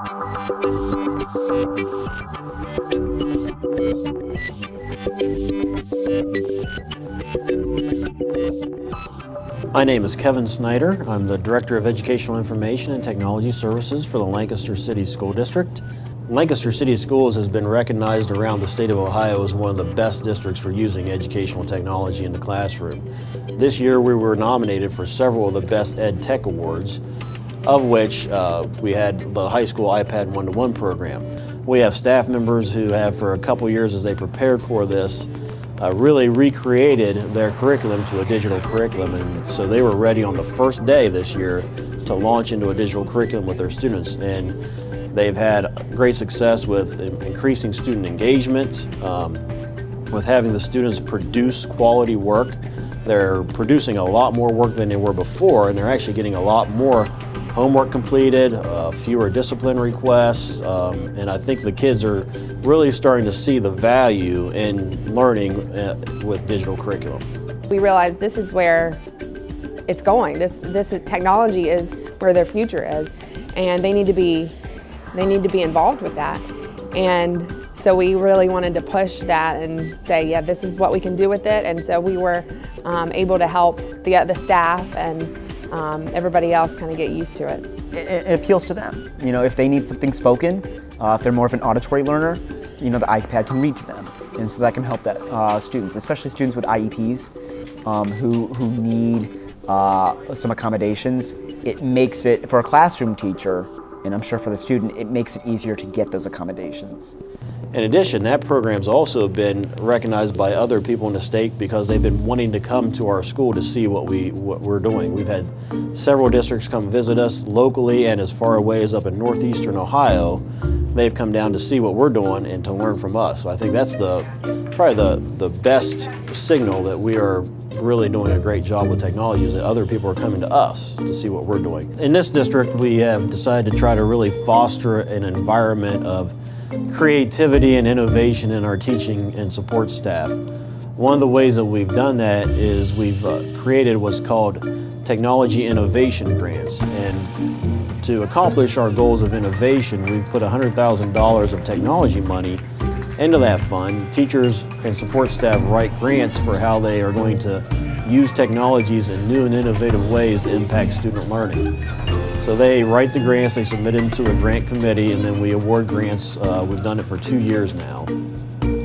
My name is Kevin Snyder. I'm the Director of Educational Information and Technology Services for the Lancaster City School District. Lancaster City Schools has been recognized around the state of Ohio as one of the best districts for using educational technology in the classroom. This year we were nominated for several of the Best Ed Tech Awards, of which we had the high school iPad 1-to-1 program. We have staff members who have for a couple years as they prepared for this really recreated their curriculum to a digital curriculum, and so they were ready on the first day this year to launch into a digital curriculum with their students, and they've had great success with increasing student engagement, with having the students produce quality work. They're producing a lot more work than they were before, and they're actually getting a lot more homework completed, fewer discipline requests, and I think the kids are really starting to see the value in learning with digital curriculum. We realize this is where it's going. Technology is where their future is, and they need to be involved with that. And so we really wanted to push that and say, yeah, this is what we can do with it. And so we were able to help the staff and everybody else kind of get used to it. It appeals to them. You know, if they need something spoken, if they're more of an auditory learner, you know, the iPad can read to them. And so that can help that students, especially students with IEPs who need some accommodations. It makes it, for a classroom teacher, and I'm sure for the student, it makes it easier to get those accommodations. In addition, that program's also been recognized by other people in the state because they've been wanting to come to our school to see what we're doing. We've had several districts come visit us locally and as far away as up in northeastern Ohio. They've come down to see what we're doing and to learn from us. So I think that's probably the best signal that we are really doing a great job with technology, is that other people are coming to us to see what we're doing. In this district, we have decided to try to really foster an environment of creativity and innovation in our teaching and support staff. One of the ways that we've done that is we've created what's called technology innovation grants, and to accomplish our goals of innovation, we've put $100,000 of technology money into that fund. Teachers and support staff write grants for how they are going to use technologies in new and innovative ways to impact student learning. So they write the grants, they submit them to a grant committee, and then we award grants. We've done it for 2 years now.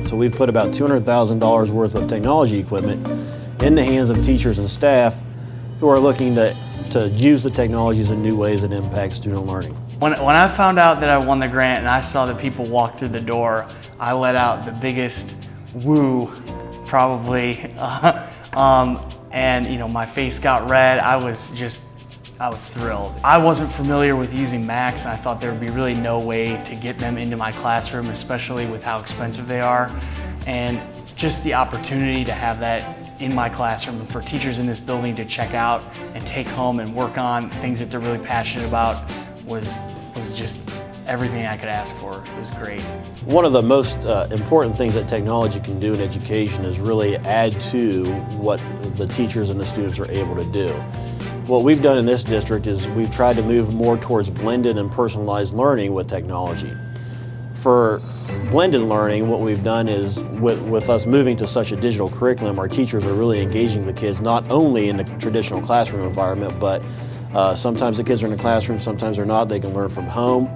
So we've put about $200,000 worth of technology equipment in the hands of teachers and staff who are looking to use the technologies in new ways that impact student learning. When I found out that I won the grant and I saw the people walk through the door, I let out the biggest woo, probably, and you know, my face got red. I was thrilled. I wasn't familiar with using Macs, and I thought there would be really no way to get them into my classroom, especially with how expensive they are. And just the opportunity to have that in my classroom and for teachers in this building to check out and take home and work on things that they're really passionate about was just everything I could ask for. It was great. One of the most important things that technology can do in education is really add to what the teachers and the students are able to do. What we've done in this district is we've tried to move more towards blended and personalized learning with technology. For blended learning, what we've done is with us moving to such a digital curriculum, our teachers are really engaging the kids not only in the traditional classroom environment, but sometimes the kids are in the classroom, sometimes they're not. They can learn from home.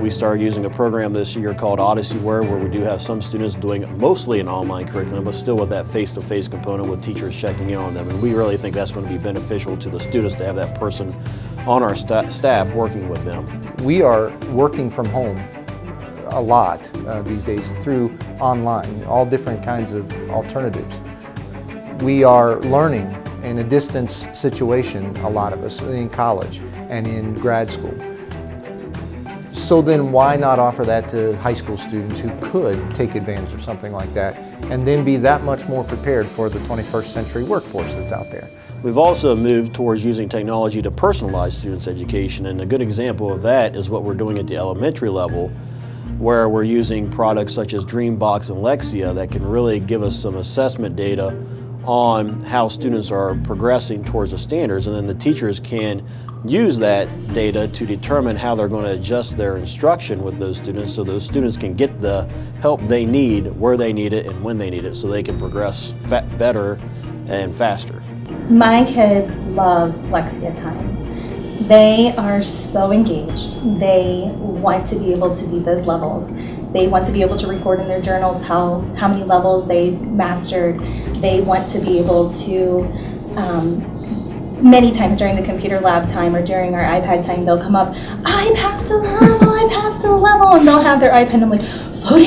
We started using a program this year called Odysseyware, where we do have some students doing mostly an online curriculum, but still with that face-to-face component with teachers checking in on them. And we really think that's going to be beneficial to the students to have that person on our staff working with them. We are working from home a lot these days through online, all different kinds of alternatives. We are learning in a distance situation, a lot of us, in college and in grad school. So then why not offer that to high school students who could take advantage of something like that and then be that much more prepared for the 21st century workforce that's out there? We've also moved towards using technology to personalize students' education, and a good example of that is what we're doing at the elementary level, where we're using products such as Dreambox and Lexia that can really give us some assessment data on how students are progressing towards the standards, and then the teachers can use that data to determine how they're going to adjust their instruction with those students so those students can get the help they need, where they need it, and when they need it, so they can progress better and faster. My kids love Flexi at time. They are so engaged. They want to be able to beat those levels. They want to be able to record in their journals how many levels they mastered. They want to be able to, many times during the computer lab time or during our iPad time, they'll come up, I passed a level, I passed a level, and they'll have their iPad, and I'm like, slow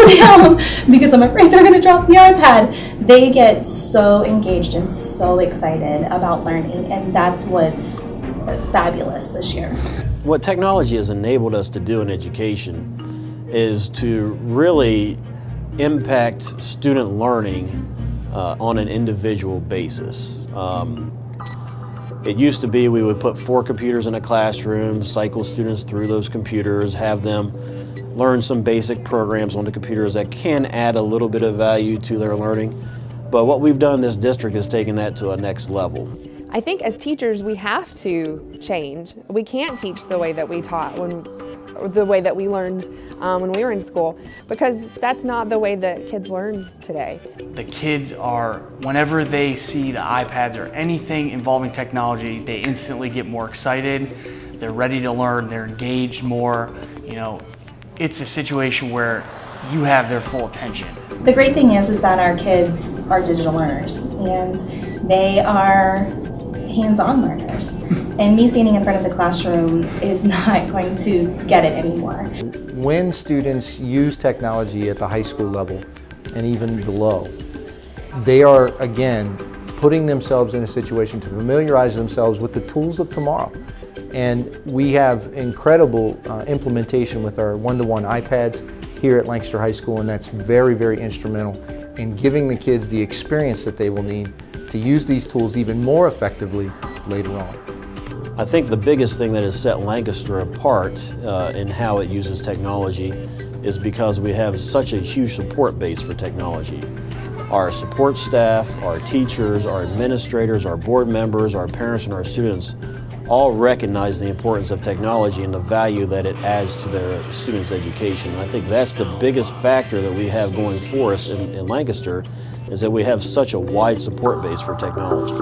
down, because I'm afraid they're gonna drop the iPad. They get so engaged and so excited about learning, and that's what's fabulous this year. What technology has enabled us to do in education is to really impact student learning on an individual basis. It used to be we would put 4 computers in a classroom, cycle students through those computers, have them learn some basic programs on the computers that can add a little bit of value to their learning. But what we've done in this district is taken that to a next level. I think as teachers we have to change. We can't teach the way that we taught the way that we learned when we were in school, because that's not the way that kids learn today. The kids are, whenever they see the iPads or anything involving technology, they instantly get more excited. They're ready to learn, they're engaged more. You know, it's a situation where you have their full attention. The great thing is that our kids are digital learners, and they are hands-on learners. And me standing in front of the classroom is not going to get it anymore. When students use technology at the high school level and even below, they are, again, putting themselves in a situation to familiarize themselves with the tools of tomorrow. And we have incredible implementation with our one-to-one iPads here at Lancaster High School, and that's very, very instrumental in giving the kids the experience that they will need to use these tools even more effectively later on. I think the biggest thing that has set Lancaster apart in how it uses technology is because we have such a huge support base for technology. Our support staff, our teachers, our administrators, our board members, our parents, and our students all recognize the importance of technology and the value that it adds to their students' education. And I think that's the biggest factor that we have going for us in Lancaster, is that we have such a wide support base for technology.